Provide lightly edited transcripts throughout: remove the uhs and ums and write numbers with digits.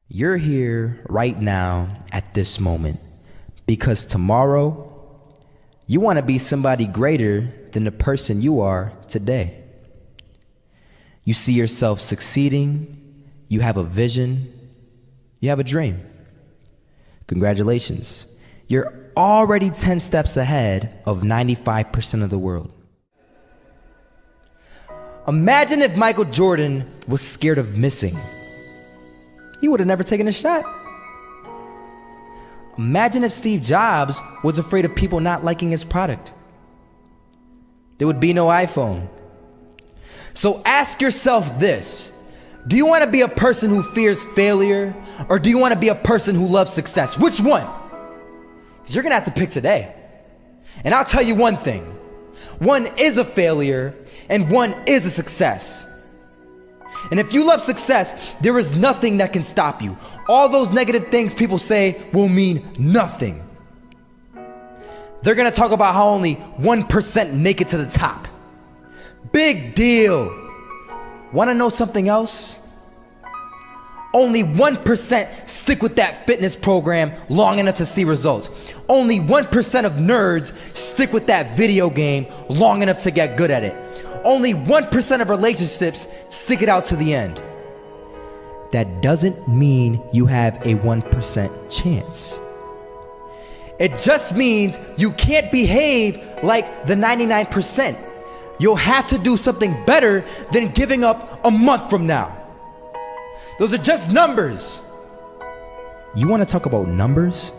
You're here right now at this moment because tomorrow you want to be somebody greater than the person you are today. You see yourself succeeding, you have a vision, you have a dream. Congratulations. You're already 10 steps ahead of 95% of the world. Imagine if Michael Jordan was scared of missing. He would have never taken a shot. Imagine if Steve Jobs was afraid of people not liking his product. There would be no iPhone. So ask yourself this: do you want to be a person who fears failure, or do you want to be a person who loves success? Which one? Because you're gonna have to pick today. And I'll tell you one thing: one is a failure and one is a success. And if you love success, there is nothing that can stop you. All those negative things people say will mean nothing. They're gonna talk about how only 1% make it to the top. Big deal. Wanna know something else? Only 1% stick with that fitness program long enough to see results. Only 1% of nerds stick with that video game long enough to get good at it. Only 1% of relationships stick it out to the end. That doesn't mean you have a 1% chance. It just means you can't behave like the 99%. You'll have to do something better than giving up a month from now. Those are just numbers. You want to talk about numbers?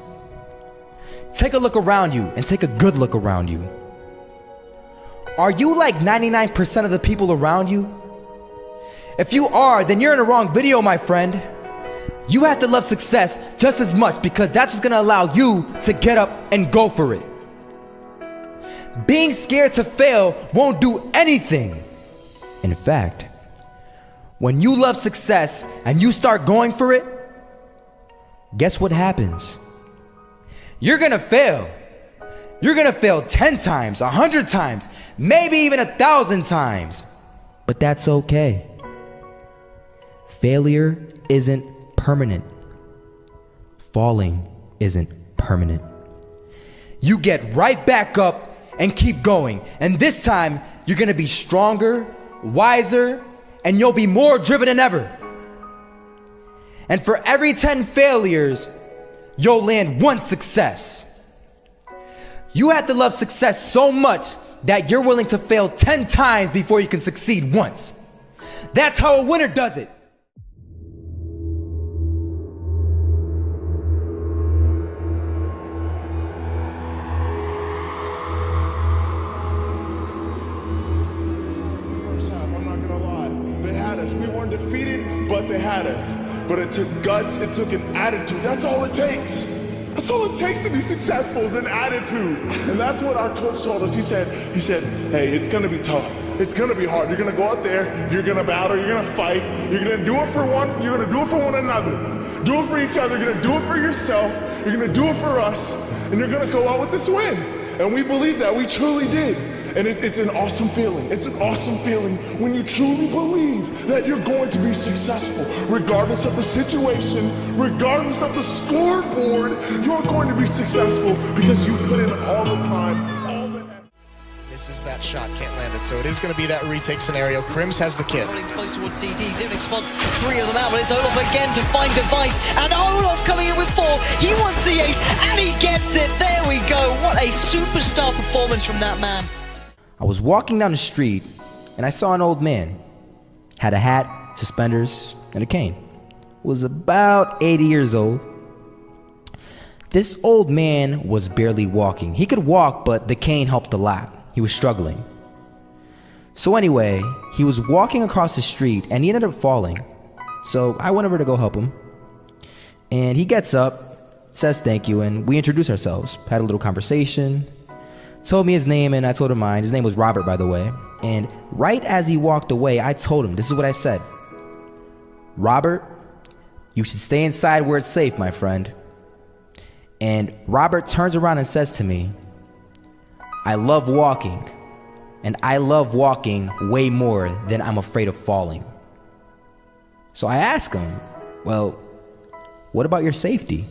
Take a look around you and take a good look around you. Are you like 99% of the people around you? If you are, then you're in the wrong video, my friend. You have to love success just as much because that's what's gonna allow you to get up and go for it. Being scared to fail won't do anything. In fact, when you love success and you start going for it, guess what happens? You're gonna fail. You're gonna fail 10 times, 100 times, maybe even 1,000 times. But that's okay. Failure isn't permanent. Falling isn't permanent. You get right back up and keep going. And this time, you're gonna be stronger, wiser, and you'll be more driven than ever. And for every 10 failures, you'll land one success. You have to love success so much that you're willing to fail 10 times before you can succeed once. That's how a winner does it. First half, I'm not gonna lie. They had us. We weren't defeated, but they had us. But it took guts, it took an attitude. That's all it takes. That's all it takes to be successful is an attitude. And that's what our coach told us. He said, hey, it's gonna be tough. It's gonna be hard. You're gonna go out there, you're gonna battle, you're gonna fight, you're gonna do it for one, you're gonna do it for one another. Do it for each other, you're gonna do it for yourself, you're gonna do it for us, and you're gonna go out with this win. And we believe that, we truly did. And it's an awesome feeling. It's an awesome feeling when you truly believe that you're going to be successful. Regardless of the situation, regardless of the scoreboard, you're going to be successful because you put in all the time, all the effort. Misses that shot, can't land it. So it is going to be that retake scenario. Krims has the kid. Running close towards CD. Zivnik spots 3 of them out, but it's Olaf again to find Device. And Olaf coming in with 4. He wants the ace, and he gets it. There we go. What a superstar performance from that man. I was walking down the street and I saw an old man. Had a hat, suspenders, and a cane. Was about 80 years old. This old man was barely walking. He could walk, but the cane helped a lot. He was struggling. So anyway, he was walking across the street and he ended up falling. So I went over to go help him. And he gets up, says thank you, and we introduced ourselves. Had a little conversation. Told me his name and I told him mine. His name was Robert, by the way. And right as he walked away, I told him, this is what I said: Robert, you should stay inside where it's safe, my friend. And Robert turns around and says to me, I love walking, and I love walking way more than I'm afraid of falling. So I asked him, well, What about your safety?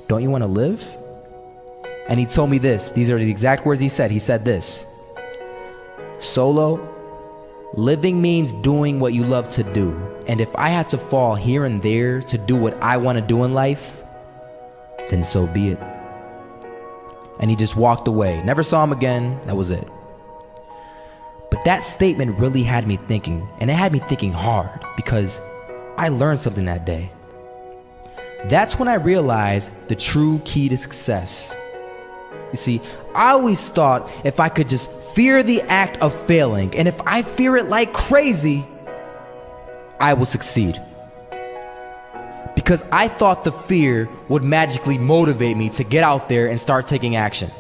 Don't you want to live? And he told me this. These are the exact words he said. He said this: Solo, living means doing what you love to do. And if I had to fall here and there to do what I want to do in life, then so be it. And he just walked away. Never saw him again. That was it. But that statement really had me thinking, and it had me thinking hard, because I learned something that day. That's when I realized the true key to success. You see, I always thought if I could just fear the act of failing, and if I fear it like crazy, I will succeed. Because I thought the fear would magically motivate me to get out there and start taking action.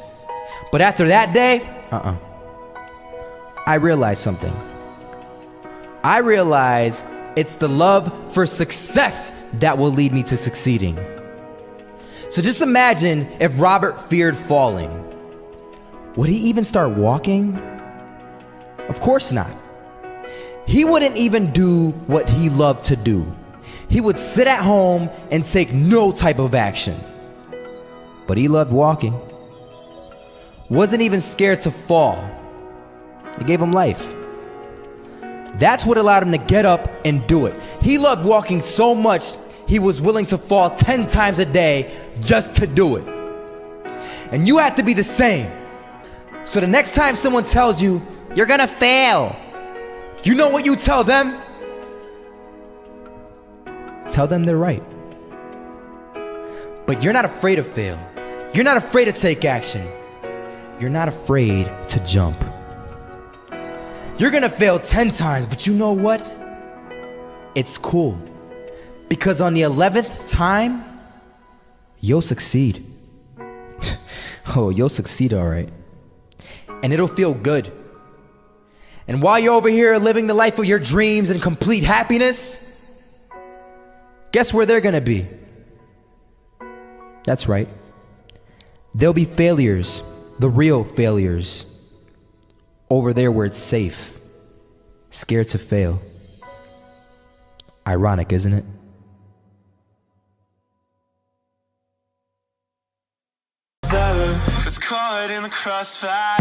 But after that day, I realized something. I realized it's the love for success that will lead me to succeeding. So just imagine if Robert feared falling. Would he even start walking? Of course not. He wouldn't even do what he loved to do. He would sit at home and take no type of action. But he loved walking. Wasn't even scared to fall. It gave him life. That's what allowed him to get up and do it. He loved walking so much, he was willing to fall 10 times a day just to do it. And you have to be the same. So the next time someone tells you, you're gonna fail, you know what you tell them? Tell them they're right. But you're not afraid to fail. You're not afraid to take action. You're not afraid to jump. You're gonna fail 10 times, but you know what? It's cool. Because on the 11th time, you'll succeed. Oh, you'll succeed, all right. And it'll feel good. And while you're over here living the life of your dreams and complete happiness, guess where they're gonna be? That's right. They'll be failures, the real failures. Over there where it's safe, scared to fail. Ironic, isn't it? It's caught in the crossfire.